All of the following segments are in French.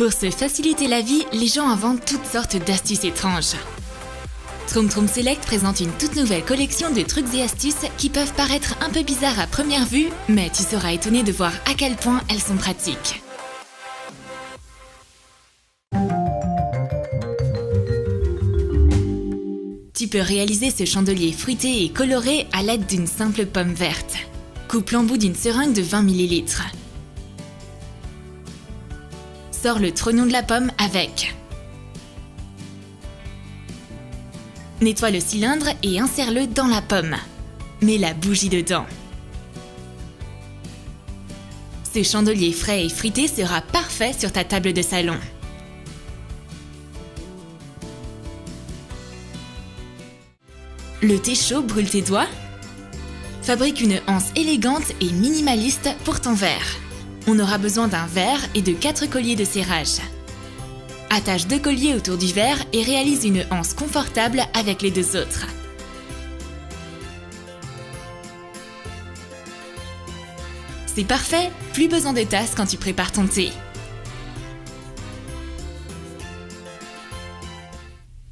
Pour se faciliter la vie, les gens inventent toutes sortes d'astuces étranges. Troom Troom Select présente une toute nouvelle collection de trucs et astuces qui peuvent paraître un peu bizarres à première vue, mais tu seras étonné de voir à quel point elles sont pratiques. Tu peux réaliser ce chandelier fruité et coloré à l'aide d'une simple pomme verte. Coupe l'embout d'une seringue de 20 ml. Sors le trognon de la pomme avec. Nettoie le cylindre et insère-le dans la pomme. Mets la bougie dedans. Ce chandelier frais et fruité sera parfait sur ta table de salon. Le thé chaud brûle tes doigts? Fabrique une anse élégante et minimaliste pour ton verre. On aura besoin d'un verre et de 4 colliers de serrage. Attache 2 colliers autour du verre et réalise une anse confortable avec les 2 autres. C'est parfait, plus besoin de tasse quand tu prépares ton thé.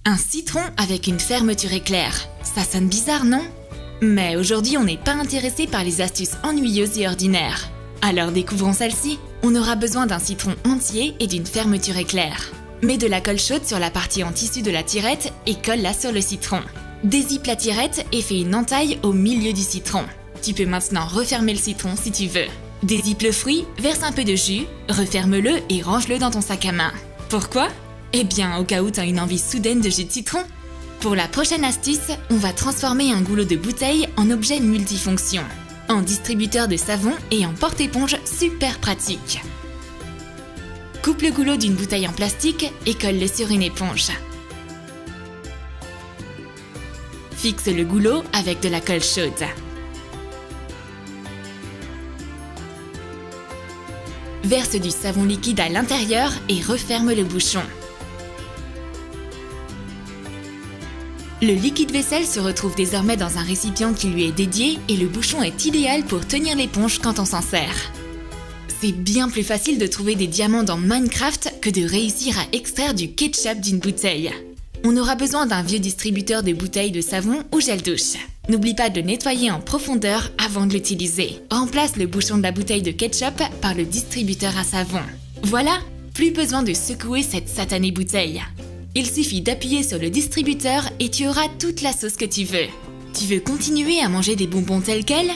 Un citron avec une fermeture éclair. Ça sonne bizarre, non? Mais aujourd'hui, on n'est pas intéressé par les astuces ennuyeuses et ordinaires. Alors découvrons celle-ci. On aura besoin d'un citron entier et d'une fermeture éclair. Mets de la colle chaude sur la partie en tissu de la tirette et colle-la sur le citron. Dézippe la tirette et fais une entaille au milieu du citron. Tu peux maintenant refermer le citron si tu veux. Dézippe le fruit, verse un peu de jus, referme-le et range-le dans ton sac à main. Pourquoi? Eh bien, au cas où tu as une envie soudaine de jus de citron. Pour la prochaine astuce, on va transformer un goulot de bouteille en objet multifonction, en distributeur de savon et en porte-éponge super pratique. Coupe le goulot d'une bouteille en plastique et colle-le sur une éponge. Fixe le goulot avec de la colle chaude. Verse du savon liquide à l'intérieur et referme le bouchon. Le liquide vaisselle se retrouve désormais dans un récipient qui lui est dédié et le bouchon est idéal pour tenir l'éponge quand on s'en sert. C'est bien plus facile de trouver des diamants dans Minecraft que de réussir à extraire du ketchup d'une bouteille. On aura besoin d'un vieux distributeur de bouteilles de savon ou gel douche. N'oublie pas de le nettoyer en profondeur avant de l'utiliser. Remplace le bouchon de la bouteille de ketchup par le distributeur à savon. Voilà, plus besoin de secouer cette satanée bouteille. Il suffit d'appuyer sur le distributeur et tu auras toute la sauce que tu veux. Tu veux continuer à manger des bonbons tels quels?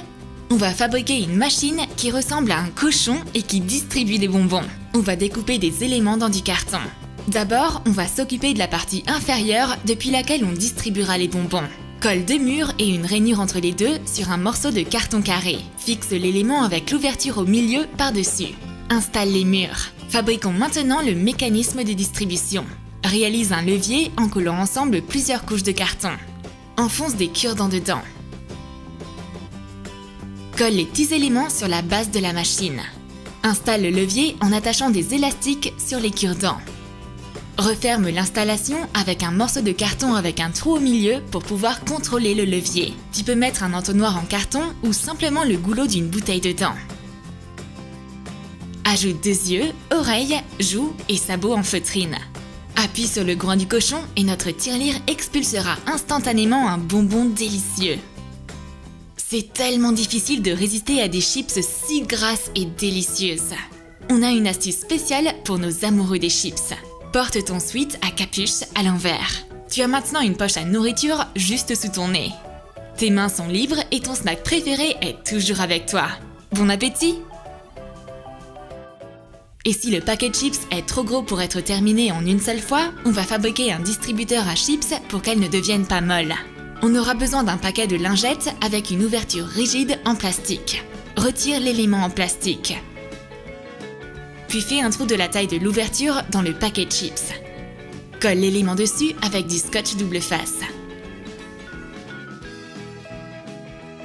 On va fabriquer une machine qui ressemble à un cochon et qui distribue des bonbons. On va découper des éléments dans du carton. D'abord, on va s'occuper de la partie inférieure depuis laquelle on distribuera les bonbons. Colle 2 murs et une rainure entre les deux sur un morceau de carton carré. Fixe l'élément avec l'ouverture au milieu par-dessus. Installe les murs. Fabriquons maintenant le mécanisme de distribution. Réalise un levier en collant ensemble plusieurs couches de carton. Enfonce des cure-dents dedans. Colle les petits éléments sur la base de la machine. Installe le levier en attachant des élastiques sur les cure-dents. Referme l'installation avec un morceau de carton avec un trou au milieu pour pouvoir contrôler le levier. Tu peux mettre un entonnoir en carton ou simplement le goulot d'une bouteille dedans. Ajoute 2 yeux, oreilles, joues et sabots en feutrine. Appuie sur le groin du cochon et notre tirelire expulsera instantanément un bonbon délicieux. C'est tellement difficile de résister à des chips si grasses et délicieuses. On a une astuce spéciale pour nos amoureux des chips. Porte ton sweat à capuche à l'envers. Tu as maintenant une poche à nourriture juste sous ton nez. Tes mains sont libres et ton snack préféré est toujours avec toi. Bon appétit! Et si le paquet de chips est trop gros pour être terminé en une seule fois, on va fabriquer un distributeur à chips pour qu'elles ne deviennent pas molles. On aura besoin d'un paquet de lingettes avec une ouverture rigide en plastique. Retire l'élément en plastique. Puis fais un trou de la taille de l'ouverture dans le paquet de chips. Colle l'élément dessus avec du scotch double face.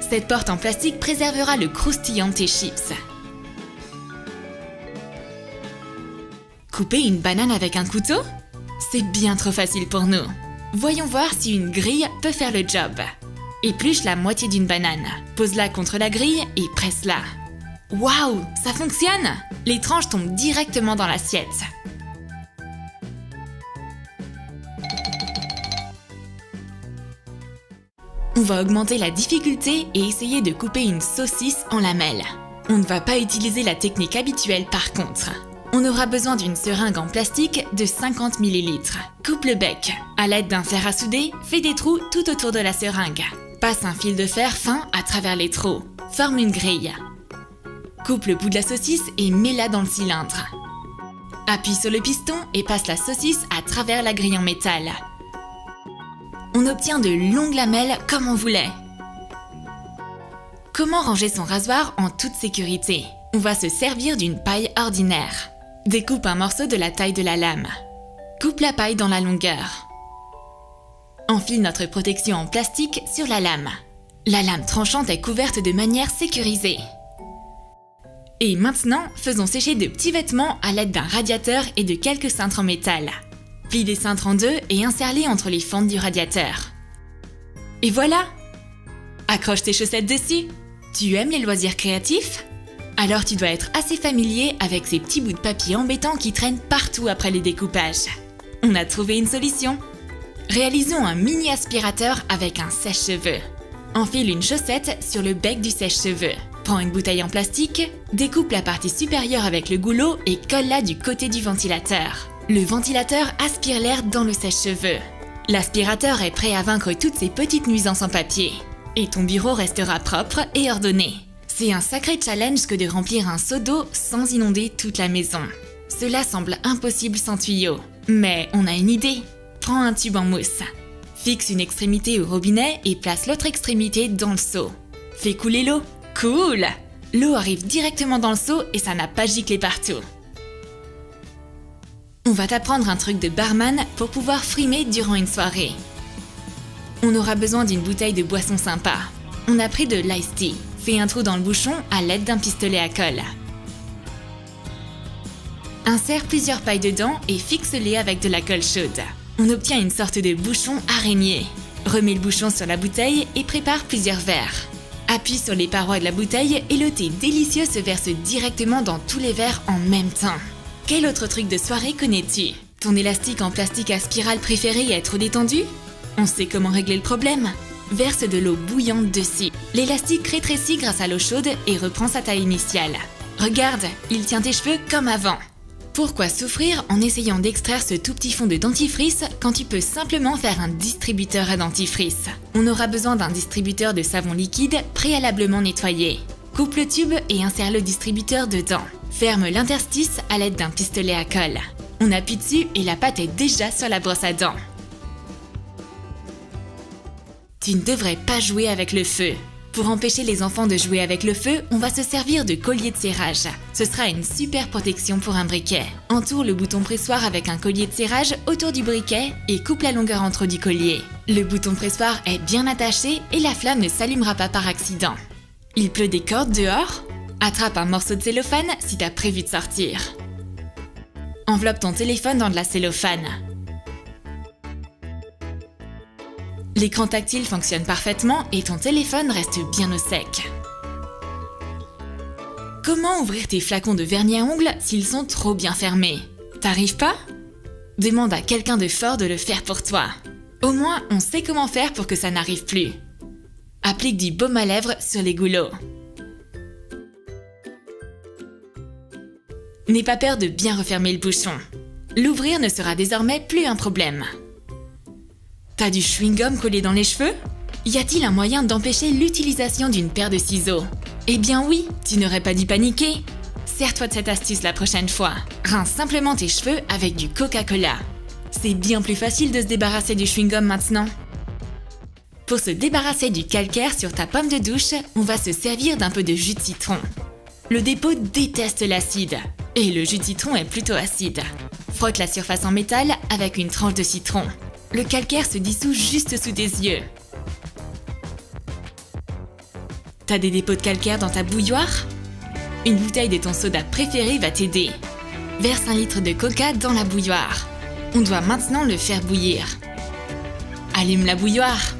Cette porte en plastique préservera le croustillant de tes chips. Couper une banane avec un couteau? C'est bien trop facile pour nous. Voyons voir si une grille peut faire le job. Épluche la moitié d'une banane, pose-la contre la grille et presse-la. Waouh, ça fonctionne! Les tranches tombent directement dans l'assiette. On va augmenter la difficulté et essayer de couper une saucisse en lamelles. On ne va pas utiliser la technique habituelle par contre. On aura besoin d'une seringue en plastique de 50 ml. Coupe le bec. À l'aide d'un fer à souder, fais des trous tout autour de la seringue. Passe un fil de fer fin à travers les trous. Forme une grille. Coupe le bout de la saucisse et mets-la dans le cylindre. Appuie sur le piston et passe la saucisse à travers la grille en métal. On obtient de longues lamelles comme on voulait. Comment ranger son rasoir en toute sécurité? On va se servir d'une paille ordinaire. Découpe un morceau de la taille de la lame. Coupe la paille dans la longueur. Enfile notre protection en plastique sur la lame. La lame tranchante est couverte de manière sécurisée. Et maintenant, faisons sécher de petits vêtements à l'aide d'un radiateur et de quelques cintres en métal. Plie des cintres en deux et insère-les entre les fentes du radiateur. Et voilà! Accroche tes chaussettes dessus. Tu aimes les loisirs créatifs? Alors tu dois être assez familier avec ces petits bouts de papier embêtants qui traînent partout après les découpages. On a trouvé une solution. Réalisons un mini aspirateur avec un sèche-cheveux. Enfile une chaussette sur le bec du sèche-cheveux. Prends une bouteille en plastique, découpe la partie supérieure avec le goulot et colle-la du côté du ventilateur. Le ventilateur aspire l'air dans le sèche-cheveux. L'aspirateur est prêt à vaincre toutes ces petites nuisances en papier. Et ton bureau restera propre et ordonné. C'est un sacré challenge que de remplir un seau d'eau sans inonder toute la maison. Cela semble impossible sans tuyau. Mais on a une idée. Prends un tube en mousse. Fixe une extrémité au robinet et place l'autre extrémité dans le seau. Fais couler l'eau. Cool! L'eau arrive directement dans le seau et ça n'a pas giclé partout. On va t'apprendre un truc de barman pour pouvoir frimer durant une soirée. On aura besoin d'une bouteille de boisson sympa. On a pris de l'iced tea. Fais un trou dans le bouchon à l'aide d'un pistolet à colle. Insère plusieurs pailles dedans et fixe-les avec de la colle chaude. On obtient une sorte de bouchon araignée. Remets le bouchon sur la bouteille et prépare plusieurs verres. Appuie sur les parois de la bouteille et le thé délicieux se verse directement dans tous les verres en même temps. Quel autre truc de soirée connais-tu? Ton élastique en plastique à spirale préféré est trop détendu? On sait comment régler le problème. Verse de l'eau bouillante dessus. L'élastique rétrécit grâce à l'eau chaude et reprend sa taille initiale. Regarde, il tient tes cheveux comme avant. Pourquoi souffrir en essayant d'extraire ce tout petit fond de dentifrice quand tu peux simplement faire un distributeur à dentifrice? On aura besoin d'un distributeur de savon liquide préalablement nettoyé. Coupe le tube et insère le distributeur dedans. Ferme l'interstice à l'aide d'un pistolet à colle. On appuie dessus et la pâte est déjà sur la brosse à dents. Tu ne devrais pas jouer avec le feu. Pour empêcher les enfants de jouer avec le feu, on va se servir de collier de serrage. Ce sera une super protection pour un briquet. Entoure le bouton pressoir avec un collier de serrage autour du briquet et coupe la longueur entre du collier. Le bouton pressoir est bien attaché et la flamme ne s'allumera pas par accident. Il pleut des cordes dehors? Attrape un morceau de cellophane si t'as prévu de sortir. Enveloppe ton téléphone dans de la cellophane. L'écran tactile fonctionne parfaitement et ton téléphone reste bien au sec. Comment ouvrir tes flacons de vernis à ongles s'ils sont trop bien fermés? T'arrives pas? Demande à quelqu'un de fort de le faire pour toi. Au moins, on sait comment faire pour que ça n'arrive plus. Applique du baume à lèvres sur les goulots. N'aie pas peur de bien refermer le bouchon. L'ouvrir ne sera désormais plus un problème. T'as du chewing-gum collé dans les cheveux? Y a-t-il un moyen d'empêcher l'utilisation d'une paire de ciseaux? Eh bien oui, tu n'aurais pas dû paniquer. Sers-toi de cette astuce la prochaine fois. Rince simplement tes cheveux avec du Coca-Cola. C'est bien plus facile de se débarrasser du chewing-gum maintenant. Pour se débarrasser du calcaire sur ta pomme de douche, on va se servir d'un peu de jus de citron. Le dépôt déteste l'acide. Et le jus de citron est plutôt acide. Frotte la surface en métal avec une tranche de citron. Le calcaire se dissout juste sous tes yeux. T'as des dépôts de calcaire dans ta bouilloire? Une bouteille de ton soda préféré va t'aider. Verse 1 litre de coca dans la bouilloire. On doit maintenant le faire bouillir. Allume la bouilloire.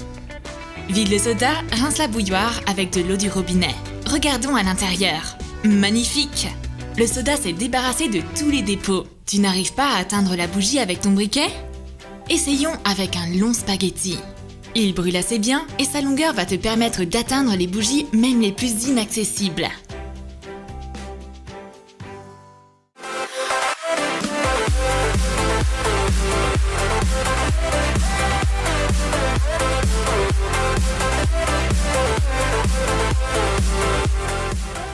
Vide le soda, rince la bouilloire avec de l'eau du robinet. Regardons à l'intérieur. Magnifique! Le soda s'est débarrassé de tous les dépôts. Tu n'arrives pas à atteindre la bougie avec ton briquet? Essayons avec un long spaghetti. Il brûle assez bien et sa longueur va te permettre d'atteindre les bougies même les plus inaccessibles.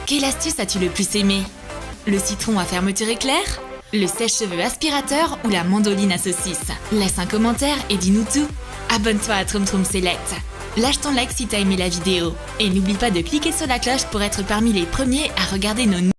Quelle astuce as-tu le plus aimé? Le citron à fermeture éclair? Le sèche-cheveux aspirateur ou la mandoline à saucisse? Laisse un commentaire et dis-nous tout. Abonne-toi à Troom Troom Select. Lâche ton like si t'as aimé la vidéo. Et n'oublie pas de cliquer sur la cloche pour être parmi les premiers à regarder nos